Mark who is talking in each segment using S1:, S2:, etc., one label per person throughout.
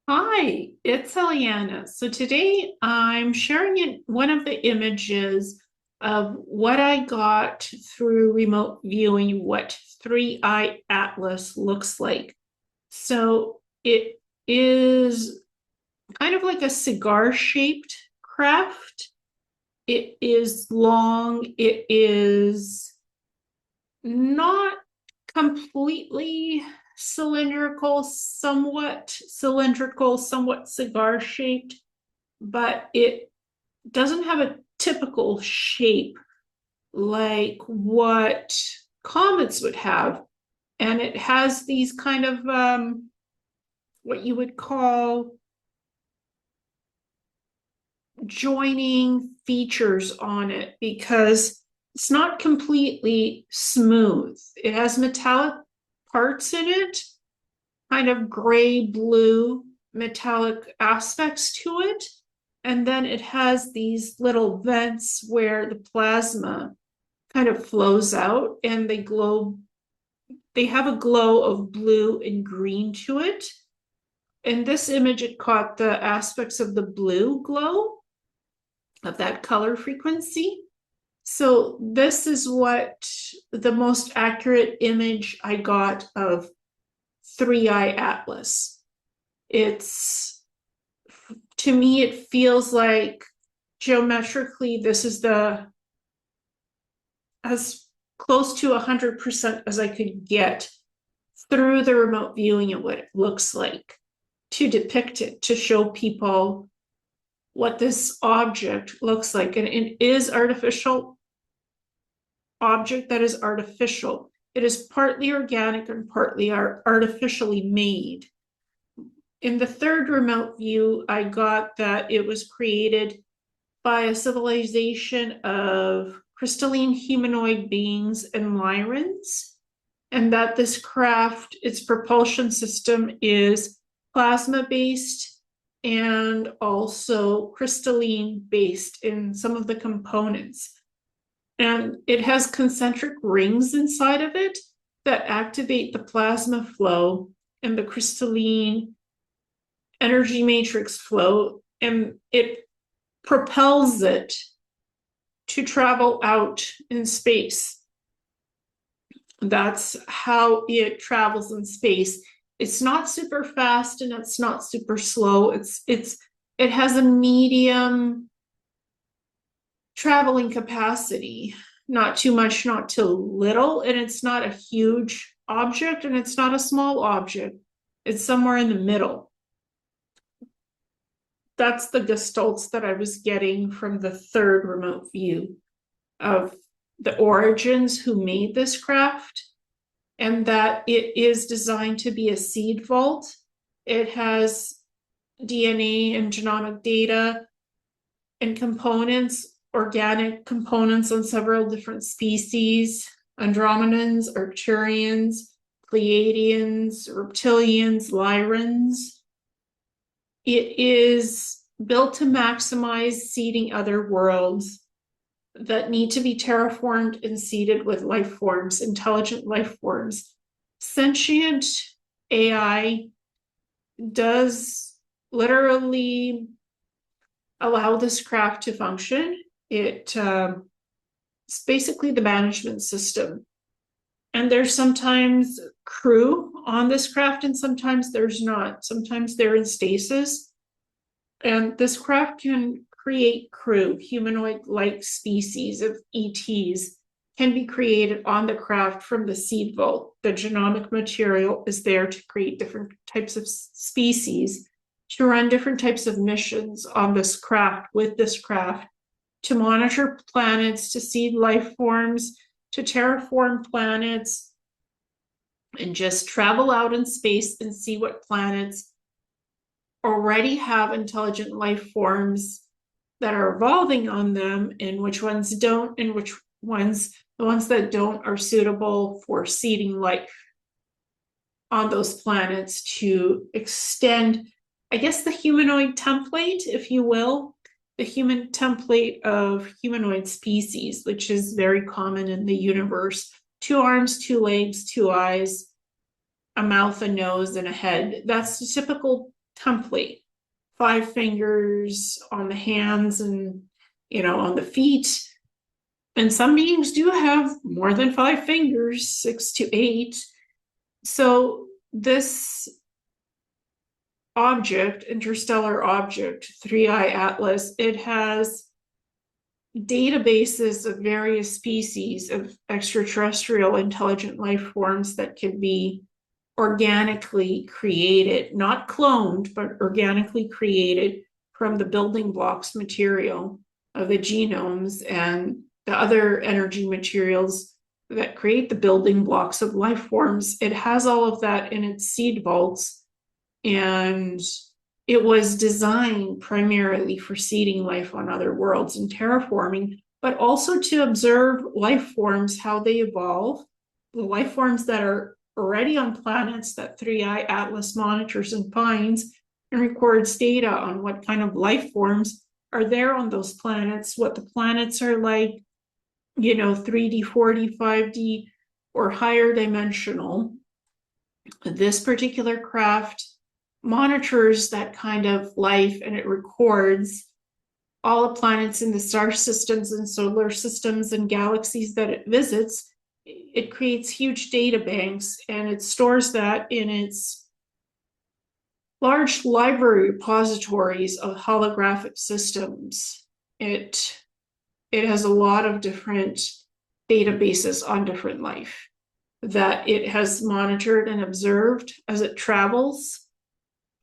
S1: Hi, it's Ileana. So today I'm sharing one of the images of what I got through remote viewing, what 3-eye atlas looks like. So it is kind of like a cigar-shaped craft. It is long. It is not completely cylindrical, somewhat cigar shaped, but it doesn't have a typical shape like what comets would have. And it has these kind of what you would call joining features on it because it's not completely smooth. It has metallic parts in it, kind of gray blue metallic aspects to it. And then it has these little vents where the plasma kind of flows out and they glow. They have a glow of blue and green to it. In this image, it caught the aspects of the blue glow of that color frequency. So this is what the most accurate image I got of 3-eye atlas. It's, to me, it feels like geometrically, this is the as close to 100% as I could get through the remote viewing of what it looks like to depict it, to show people what this object looks like. And it is artificial object that is artificial. It is partly organic and partly artificially made. In the third remote view, I got that it was created by a civilization of crystalline humanoid beings and lyrans, and that this craft, its propulsion system is plasma based and also crystalline based in some of the components. And it has concentric rings inside of it that activate the plasma flow and the crystalline energy matrix flow, and it propels it to travel out in space. That's how it travels in space. It's not super fast and it's not super slow. It has a medium traveling capacity, not too much, not too little, and it's not a huge object and it's not a small object. It's somewhere in the middle. That's the gestalts that I was getting from the third remote view of the origins, who made this craft, and that it is designed to be a seed vault. It has DNA and genomic data and components, organic components on several different species: Andromedans, Arcturians, Pleiadians, Reptilians, Lyrans. It is built to maximize seeding other worlds that need to be terraformed and seeded with life forms, intelligent life forms. Sentient AI does literally allow this craft to function. It's basically the management system. And there's sometimes crew on this craft and sometimes there's not. Sometimes they're in stasis. And this craft can create crew, humanoid-like species of ETs can be created on the craft from the seed vault. The genomic material is there to create different types of species, to run different types of missions on this craft, with this craft, to monitor planets, to seed life forms, to terraform planets, and just travel out in space and see what planets already have intelligent life forms that are evolving on them, and which ones don't, and which ones, the ones that don't, are suitable for seeding life on those planets to extend, I guess, the humanoid template, if you will, the human template of humanoid species, which is very common in the universe: 2 arms, 2 legs, 2 eyes, a mouth, a nose, and a head. That's the typical template. 5 fingers on the hands and, on the feet. And some beings do have more than 5 fingers, 6 to 8. So this object, interstellar object, 3i Atlas, it has databases of various species of extraterrestrial intelligent life forms that can be organically created, not cloned, but organically created from the building blocks material of the genomes and the other energy materials that create the building blocks of life forms. It has all of that in its seed vaults, and it was designed primarily for seeding life on other worlds and terraforming, but also to observe life forms, how they evolve, the life forms that are already on planets that 3i Atlas monitors and finds and records data on what kind of life forms are there on those planets, what the planets are like, 3D, 4D, 5D, or higher dimensional. This particular craft monitors that kind of life, and it records all the planets in the star systems and solar systems and galaxies that it visits. It creates huge data banks, and it stores that in its large library repositories of holographic systems. It has a lot of different databases on different life that it has monitored and observed as it travels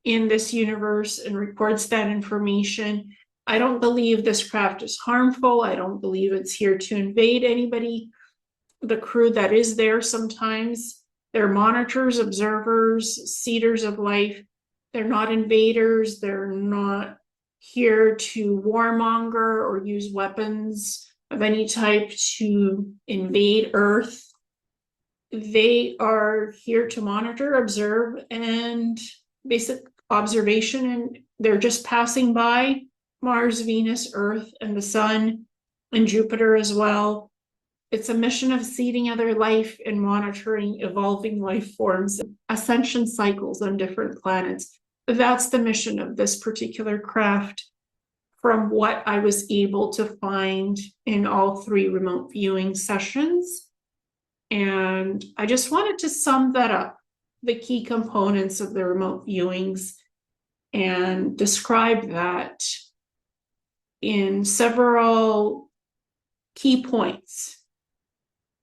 S1: in this universe and records that information. I don't believe this craft is harmful. I don't believe it's here to invade anybody. The crew that is there, sometimes they're monitors, observers, seeders of life. They're not invaders. They're not here to warmonger or use weapons of any type to invade Earth. They are here to monitor, observe, and basic observation, and they're just passing by Mars, Venus, Earth, and the Sun, and Jupiter as well. It's a mission of seeding other life and monitoring evolving life forms, ascension cycles on different planets. That's the mission of this particular craft, from what I was able to find in all 3 remote viewing sessions. And I just wanted to sum that up, the key components of the remote viewings, and describe that in several key points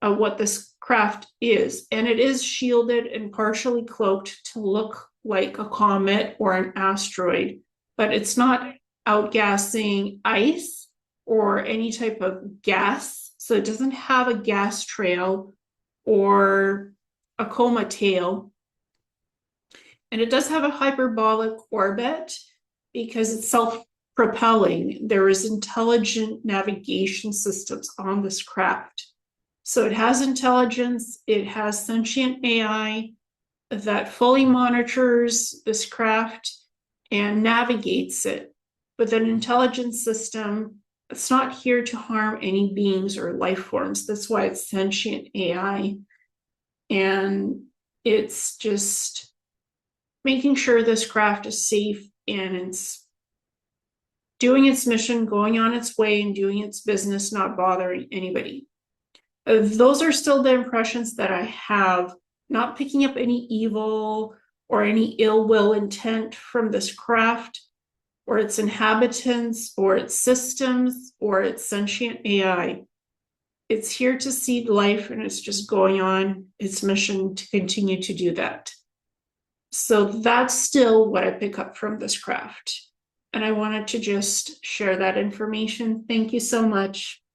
S1: of what this craft is. And it is shielded and partially cloaked to look like a comet or an asteroid, but it's not outgassing ice or any type of gas. So it doesn't have a gas trail or a coma tail. And it does have a hyperbolic orbit because it's self-propelling. There is intelligent navigation systems on this craft. So it has intelligence, it has sentient AI that fully monitors this craft and navigates it with an intelligence system. It's not here to harm any beings or life forms. That's why it's sentient AI. And it's just making sure this craft is safe and it's doing its mission, going on its way and doing its business, not bothering anybody. Those are still the impressions that I have, not picking up any evil or any ill will intent from this craft or its inhabitants or its systems or its sentient AI. It's here to seed life, and it's just going on its mission to continue to do that. So that's still what I pick up from this craft. And I wanted to just share that information. Thank you so much.